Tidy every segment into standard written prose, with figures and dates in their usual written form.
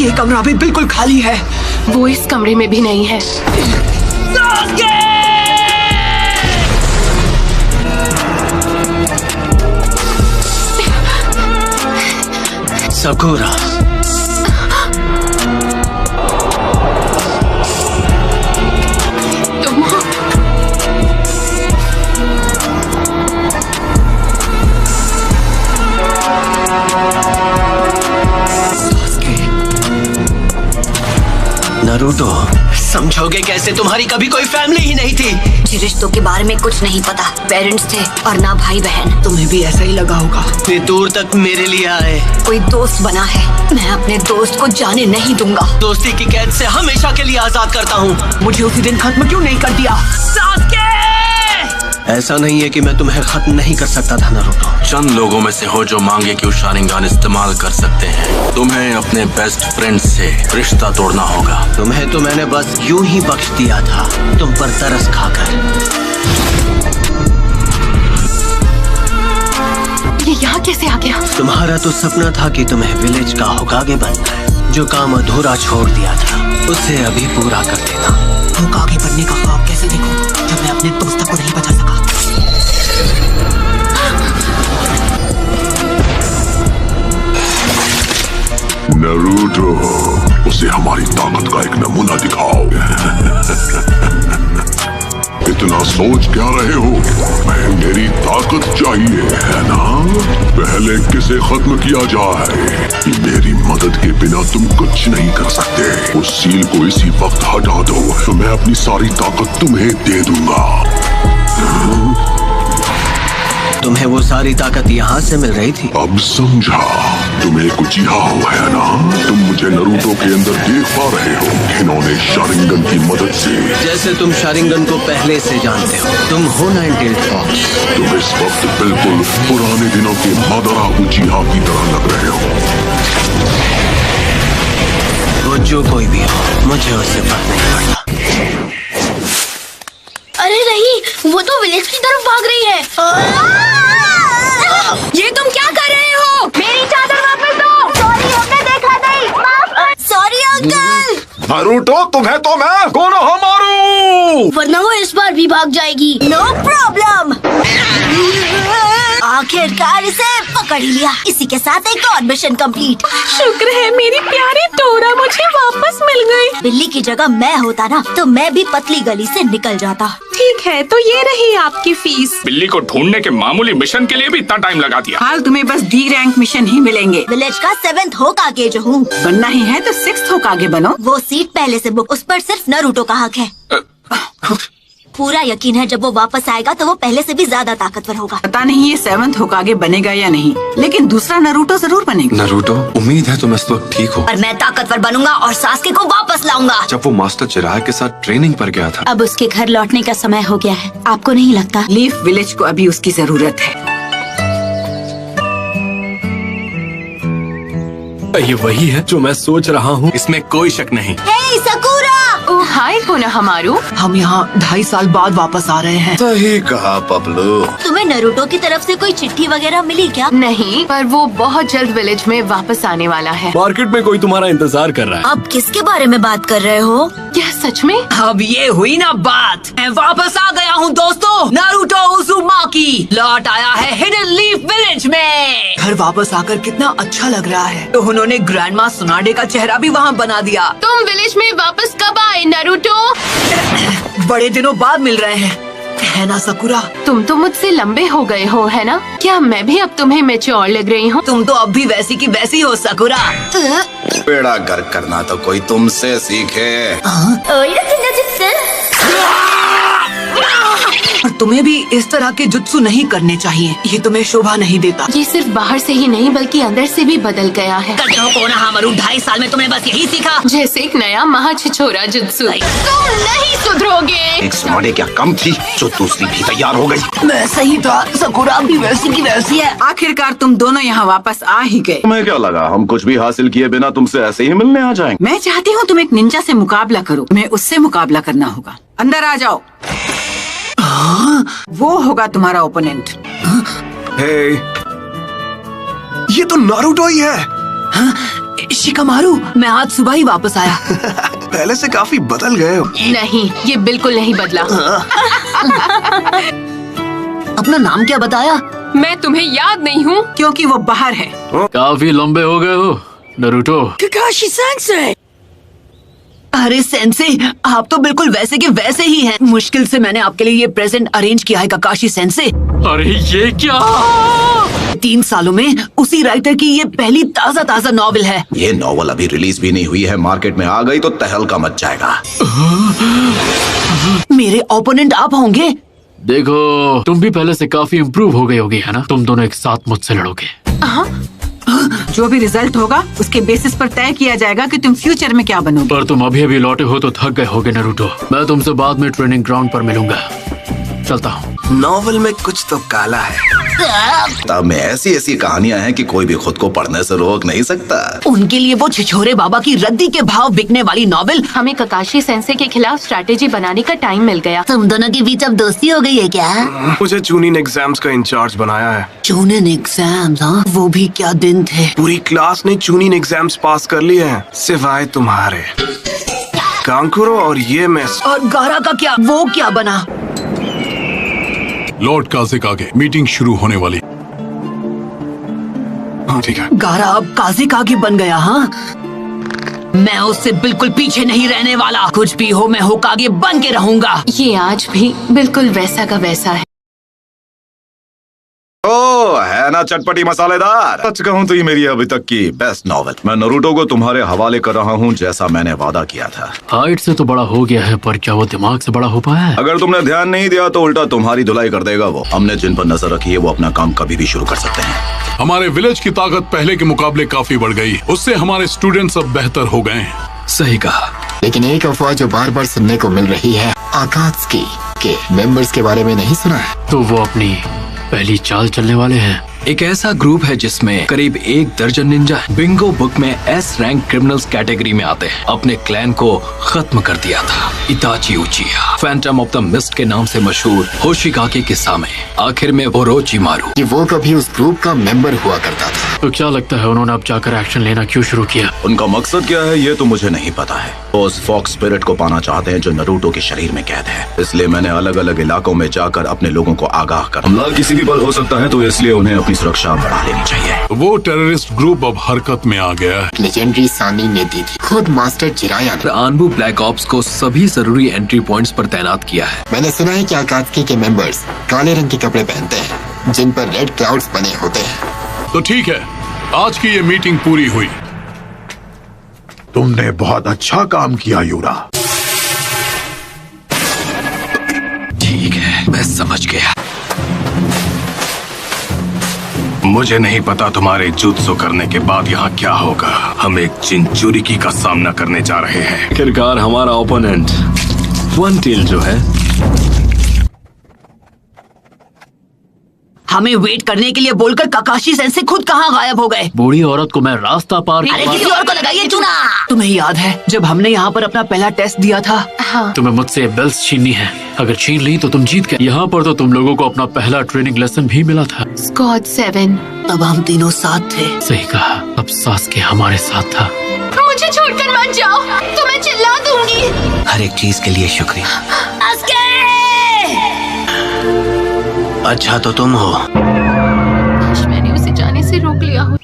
ये कमरा भी बिल्कुल खाली है। वो इस कमरे में भी नहीं है। सकुरा, नारुतो, समझोगे कैसे? तुम्हारी कभी कोई फैमिली ही नहीं थी। मुझे रिश्तों के बारे में कुछ नहीं पता। पेरेंट्स थे और ना भाई बहन। तुम्हें भी ऐसा ही लगा होगा। इतनी दूर तक मेरे लिए आए। कोई दोस्त बना है, मैं अपने दोस्त को जाने नहीं दूंगा। दोस्ती की कैद से हमेशा के लिए आजाद करता हूँ। मुझे उसी दिन खत्म क्यों नहीं कर दिया? ऐसा नहीं है कि मैं तुम्हें खत्म नहीं कर सकता था नारुतो। चंद लोगों में से हो जो मांगे कि वो शारिंगान इस्तेमाल कर सकते हैं। तुम्हें अपने बेस्ट फ्रेंड से रिश्ता तोड़ना होगा। तुम्हें तो मैंने बस यूं ही बख्श दिया था, तुम पर तरस खाकर। ये यहाँ कैसे आ गया? तुम्हारा तो सपना था कि तुम्हें विलेज का होकागे बनना है। जो काम अधूरा छोड़ दिया था उसे अभी पूरा कर देना। होकागे बनने का ख्वाब कैसे देखूं जब मैं अपने दोस्त को नहीं बचा सका? नारुतो, उसे हमारी ताकत का एक नमूना दिखाओ। इतना सोच क्या रहे हो? मैं मेरी ताकत चाहिए है ना? पहले किसे खत्म किया जाए? मेरी मदद के बिना तुम कुछ नहीं कर सकते। उस सील को इसी वक्त हटा दो तो मैं अपनी सारी ताकत तुम्हें दे दूंगा। तुम्हें वो सारी ताकत यहाँ से मिल रही थी? अब समझा। तुम्हें कुछ यहाँ है ना? तुम मुझे नारुतो के अंदर देख पा रहे हो। इन्होंने शारिंगन की मदद से। जैसे तुम शारिंगन को पहले से जानते हो। तुम हो नाइन-टेल्ड फॉक्स। तुम इस वक्त बिल्कुल पुराने दिनों के मादरा उचिहा की तरह लग रहे हो। वो जो कोई भी हो, मुझे उससे फर्क नहीं पड़ता। अरे नहीं, वो तो विलेज की तरफ भाग रही है। ये तुम क्या कर रहे हो? मेरी चादर वापस दो। सॉरी, हमने देखा नहीं। Sorry uncle. नारुतो, तुम्हें तो मैं कोनोहा मारू। वरना वो इस बार भी भाग जाएगी। No problem. आखिरकार इसे पकड़ ही लिया। इसी के साथ एक और मिशन कंप्लीट। शुक्र है मेरी प्यारी टोरा मुझे वापस मिल गई। बिल्ली की जगह मैं होता ना तो मैं भी पतली गली से निकल जाता। ठीक है, तो ये रही आपकी फीस। बिल्ली को ढूंढने के मामूली मिशन के लिए भी इतना टाइम लगा दिया। हाल तुम्हें बस डी रैंक मिशन ही मिलेंगे। विलेज का 7th होकागे जो हूँ। बनना ही है तो 6th होकागे बनो। वो सीट पहले से बुक। उस पर सिर्फ नारुतो का हक है। पूरा यकीन है जब वो वापस आएगा तो वो पहले से भी ज्यादा ताकतवर होगा। पता नहीं ये 7th होकागे बनेगा या नहीं, लेकिन दूसरा नारुतो जरूर बनेगा। नारुतो, उम्मीद है तुम इस वक्त ठीक हो। और मैं ताकतवर बनूंगा और सास्के को वापस लाऊंगा। जब वो मास्टर चिराग के साथ ट्रेनिंग पर गया था। अब उसके घर लौटने का समय हो गया है। आपको नहीं लगता? लीफ विलेज को अभी उसकी जरूरत है। ये वही है जो मैं सोच रहा हूँ, इसमें कोई शक नहीं। हे सकुरा! ओह हाय कोनोहामारू। हम यहाँ 2.5 साल बाद वापस आ रहे हैं। सही कहा पपलू। तुम्हें नारुतो की तरफ से कोई चिट्ठी वगैरह मिली क्या? नहीं, पर वो बहुत जल्द विलेज में वापस आने वाला है। मार्केट में कोई तुम्हारा इंतजार कर रहा है। अब किसके बारे में बात कर रहे हो? क्या सच में? अब ये हुई ना बात। मैं वापस आ गया हूँ दोस्तों। नारुतो उज़ुमाकी लौट आया है हिडन लीफ विलेज में। घर वापस आकर कितना अच्छा लग रहा है। तो उन्होंने ग्रैंडमा सुनाडे का चेहरा भी वहाँ बना दिया। तुम विलेज में वापस कब आए नारुतो? बड़े दिनों बाद मिल रहे हैं, है ना सकुरा? तुम तो मुझसे लंबे हो गए हो, है ना? क्या मैं भी अब तुम्हें मैच्योर लग रही हूँ? तुम तो अब भी वैसी की वैसी हो सकुरा। बेड़ा गर्क करना तो कोई तुमसे सीखे। और तुम्हें भी इस तरह के जुत्सु नहीं करने चाहिए। ये तुम्हें शोभा नहीं देता। ये सिर्फ बाहर से ही नहीं बल्कि अंदर से भी बदल गया है। कोनोहामारू, 2.5 साल में तुमने बस यही सीखा। जैसे एक नया महाछिछोरा जुत्सु। तुम नहीं सुधरोगे। एक सुनाडे क्या कम थी जो दूसरी भी तैयार हो गई। मैं सही था, सकुरा भी वैसी की वैसी है। आखिरकार तुम दोनों यहाँ वापस आ ही गए। तुम्हें क्या लगा हम कुछ भी हासिल किए बिना तुमसे ऐसे ही मिलने आ जाएंगे? मैं चाहती हूँ तुम एक निंजा से मुकाबला करो। मैं उससे मुकाबला करना होगा। अंदर आ जाओ। वो होगा तुम्हारा ओपोनेंट। हे, ये तो नारुतो ही है। शिकामारू, मैं आज सुबह ही वापस आया। पहले से काफी बदल गए हो। नहीं, ये बिल्कुल नहीं बदला। अपना नाम क्या बताया? मैं तुम्हें याद नहीं हूँ क्योंकि वो बाहर है। काफी लंबे हो गए हो नरूटो। Kakashi sensei. अरे सेंसे, आप तो बिल्कुल वैसे के वैसे ही हैं। मुश्किल से मैंने आपके लिए ये प्रेजेंट अरेंज किया है काकाशी सेंसे। अरे ये क्या? 3 सालों में उसी राइटर की ये पहली ताज़ा नॉवेल है। ये नॉवल अभी रिलीज भी नहीं हुई है, मार्केट में आ गई तो तहलका मच जाएगा। मेरे ओपोनेंट आप होंगे। देखो, तुम भी पहले से काफी इम्प्रूव हो गई होगी, है ना? तुम दोनों एक साथ मुझसे लड़ोगे। जो भी रिजल्ट होगा उसके बेसिस पर तय किया जाएगा कि तुम फ्यूचर में क्या बनोगे। पर तुम अभी लौटे हो तो थक गए होगे नरूटो। मैं तुमसे बाद में ट्रेनिंग ग्राउंड पर मिलूंगा। चलता हूँ। नॉवल में कुछ तो काला है। तब में ऐसी कहानियां हैं कि कोई भी खुद को पढ़ने से रोक नहीं सकता। उनके लिए वो छिछोरे बाबा की रद्दी के भाव बिकने वाली नॉवेल। हमें ककाशी सेंसे के खिलाफ स्ट्रैटेजी बनाने का टाइम मिल गया। तुम दोनों के बीच अब दोस्ती हो गई है क्या? मुझे चूनिन एग्जाम्स का इंचार्ज बनाया है। चूनिन एग्जाम्स? हाँ, वो भी क्या दिन थे। पूरी क्लास ने चूनिन एग्जाम्स पास कर लिए हैं, सिवाय तुम्हारे। कांकुरो और ये मिस। और गारा का क्या? वो क्या बना? लॉर्ड काज़ेकागे, मीटिंग शुरू होने वाली। हाँ ठीक है। गारा अब काज़ेकागे बन गया। हाँ, मैं उससे बिल्कुल पीछे नहीं रहने वाला। कुछ भी हो, मैं होकागे बन के रहूंगा। ये आज भी बिल्कुल वैसा का वैसा है। ओ है ना चटपटी मसालेदार। सच कहूँ तो ये मेरी अभी तक की बेस्ट नॉवेल। मैं नरूटो को तुम्हारे हवाले कर रहा हूँ, जैसा मैंने वादा किया था। हाइट से तो बड़ा हो गया है, पर क्या वो दिमाग से बड़ा हो पाया है? अगर तुमने ध्यान नहीं दिया तो उल्टा तुम्हारी धुलाई कर देगा वो। हमने जिन पर नजर रखी है वो अपना काम कभी भी शुरू कर सकते हैं। हमारे विलेज की ताकत पहले के मुकाबले काफी बढ़ गई। उससे हमारे स्टूडेंट्स अब बेहतर हो गए हैं। सही कहा। लेकिन एक अफवाह जो बार बार सुनने को मिल रही है, आकात्सुकी के मेंबर्स के बारे में नहीं सुना है? तो वो अपनी पहली चाल चलने वाले हैं। एक ऐसा ग्रुप है जिसमें करीब 1 दर्जन निंजा बिंगो बुक में एस रैंक क्रिमिनल्स कैटेगरी में आते हैं। अपने क्लैन को खत्म कर दिया था इताची उचिया, फैंटम ऑफ द मिस्ट के नाम से मशहूर होशिकागे के सामने। आखिर में ओरोचिमारू कि वो कभी उस ग्रुप का मेंबर हुआ करता था। तो क्या लगता है उन्होंने अब जाकर एक्शन लेना क्यों शुरू किया? उनका मकसद क्या है ये तो मुझे नहीं पता है। वो उस फॉक्स स्पिरिट को पाना चाहते हैं जो नरूटो के शरीर में कैद है। इसलिए मैंने अलग अलग इलाकों में जाकर अपने लोगों को आगाह कर। हमला किसी भी पल हो सकता है, तो इसलिए उन्हें अपनी सुरक्षा बढ़ा लेनी चाहिए। वो टेररिस्ट ग्रुप अब हरकत में आ गया है। लेजेंडरी सानी ने दी थी। खुद मास्टर जिराया ने आनबू ब्लैक ऑप्स को सभी जरूरी एंट्री पॉइंट्स पर तैनात किया है। मैंने सुना है कि आकात्सुकी के मेंबर्स काले रंग के कपड़े पहनते हैं जिन पर रेड क्लाउड्स बने होते हैं। तो ठीक है, आज की ये मीटिंग पूरी हुई। तुमने बहुत अच्छा काम किया यूरा। ठीक है, मैं समझ गया। मुझे नहीं पता तुम्हारे जुत्सु करने के बाद यहाँ क्या होगा। हम एक चिंचुरिकी का सामना करने जा रहे हैं। आखिरकार हमारा ओपोनेंट वन टेल जो है। हमें वेट करने के लिए बोलकर काकाशी सेंसे खुद कहाँ गायब हो गए? बूढ़ी औरत को मैं रास्ता पार अरे किसी और को लगाइए चूना। तुम्हें याद है जब हमने यहाँ पर अपना पहला टेस्ट दिया था? हाँ। तुम्हें मुझसे बेल्स छीननी है। अगर छीन ली तो तुम जीत गए। यहाँ पर तो तुम लोगों को अपना पहला ट्रेनिंग लेसन भी मिला था। स्क्वाड 7। तब हम तीनों साथ थे। सही कहा, अब सास्के हमारे साथ था। मुझे छोड़कर मत जाओ, तो मैं चिल्ला दूंगी। हर एक चीज के लिए शुक्रिया। अच्छा तो तुम हो। काश मैंने उसे जाने से रोक लिया हो।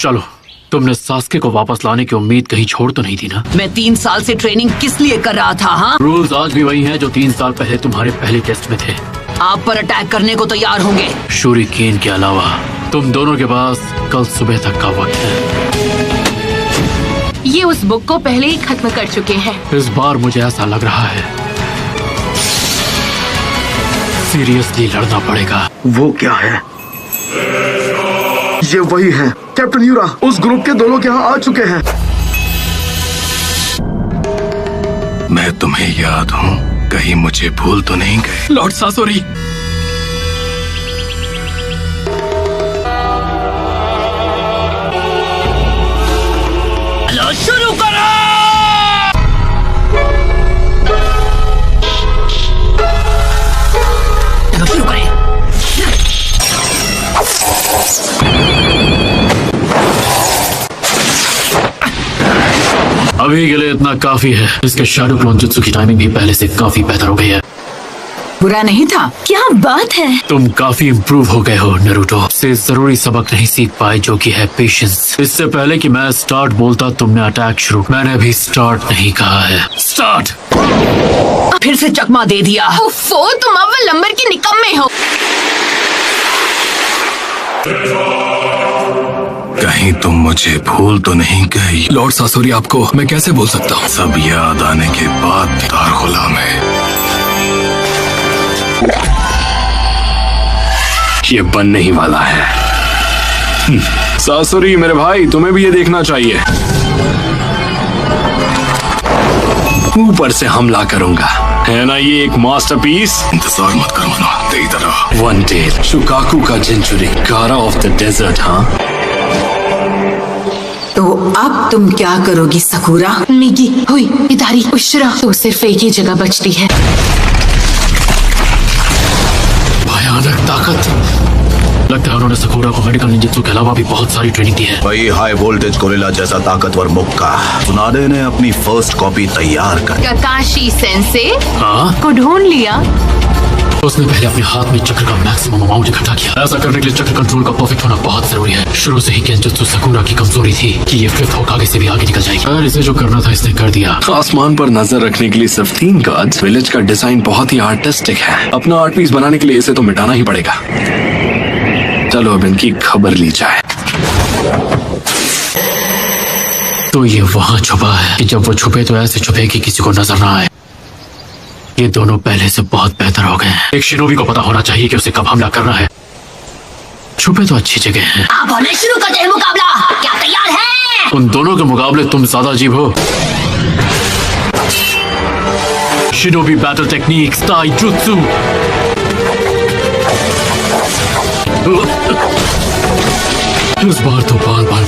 चलो, तुमने सास्के को वापस लाने की उम्मीद कहीं छोड़ तो नहीं दी ना? मैं 3 साल से ट्रेनिंग किस लिए कर रहा था? हाँ, रूल्स आज भी वही हैं जो 3 साल पहले तुम्हारे पहले टेस्ट में थे। आप पर अटैक करने को तैयार होंगे। शूरिकेन के अलावा तुम दोनों के पास कल सुबह तक का वक्त है। ये उस बुक को पहले ही खत्म कर चुके हैं। इस बार मुझे ऐसा लग रहा है सीरियसली लड़ना पड़ेगा। वो क्या है? ये वही है कैप्टन यूरा। उस ग्रुप के दोनों यहाँ आ चुके हैं। मैं तुम्हें याद हूँ, कहीं मुझे भूल तो नहीं गए? लॉर्ड सासोरी, चलो शुरू करो। चलो शुरू करें। अभी के लिए इतना काफी है। इसके शैडो क्लोन जुत्सु की टाइमिंग भी पहले से काफी बेहतर हो गई है। बुरा नहीं था। क्या बात है। तुम काफी इम्प्रूव हो गए हो नरूटो। से जरूरी सबक नहीं सीख पाए जो कि है पेशेंस। इससे पहले कि मैं स्टार्ट बोलता तुमने अटैक शुरू। मैंने अभी स्टार्ट नहीं कहा है। स्टार्ट। फिर से चकमा दे दिया। उफ़ो, तुम अव्वल नंबर के निकम्मे हो। कहीं तुम मुझे भूल तो नहीं गई? लॉर्ड सासोरी, आपको मैं कैसे भूल सकता हूँ? सब याद आने के बाद भी दारगुलाम है। ये बन नहीं वाला है। सासोरी मेरे भाई, तुम्हें भी ये देखना चाहिए। ऊपर से हमला करूंगा, है ना ये एक मास्टरपीस? इंतजार मत करो ना, दे इधर। वन टेल शुकाकू का जिंचुरी, गारा ऑफ द डेजर्ट। हाँ, तो अब तुम क्या करोगी सकुरा? मिगी, हुई, इदारी, उशरा, तो सिर्फ एक ही जगह बचती है। भयानक ताकत। लगता है उन्होंने सकुरा को मेडिकल निंजुत्सु के अलावा भी बहुत सारी ट्रेनिंग दी है। वही हाई वोल्टेज गोरिल्ला जैसा ताकतवर मुक्का। सुनाडे ने अपनी फर्स्ट कॉपी तैयार कर। काकाशी सेंसे हाँ? को ढूंढ लिया। उसने पहले अपने हाथ में चक्र का मैक्सिमम अमाउंट इकट्ठा किया। ऐसा करने के लिए चक्र कंट्रोल का परफेक्ट होना बहुत जरूरी है। शुरू से ही केंजुत्सु सकुरा की कमजोरी थी कि ये फिफ्थ होकागे से भी आगे निकल जाएगी। और इसे जो करना था इसने कर दिया। आसमान पर नजर रखने के लिए सिर्फ 3 गार्ड्स। विलेज का डिजाइन बहुत ही आर्टिस्टिक है। अपना आर्ट पीस बनाने के लिए इसे तो मिटाना ही पड़ेगा। चलो अब इनकी खबर ली जाए। तो ये वहाँ छुपा है कि जब वो छुपे तो ऐसे छुपे कि किसी को नजर ना आए। ये दोनों पहले से बहुत बेहतर हो गए हैं। एक शिनोबी को पता होना चाहिए कि उसे कब हमला करना है। छुपे तो अच्छी जगह हैं। आप होने शुरू करते हैं मुकाबला। क्या तैयार है? उन दोनों के मुकाबले तुम ज्यादा अजीब हो। शिनोबी बैटल टेक्निक्स ताइजुत्सु। इस बार तो बाल बाल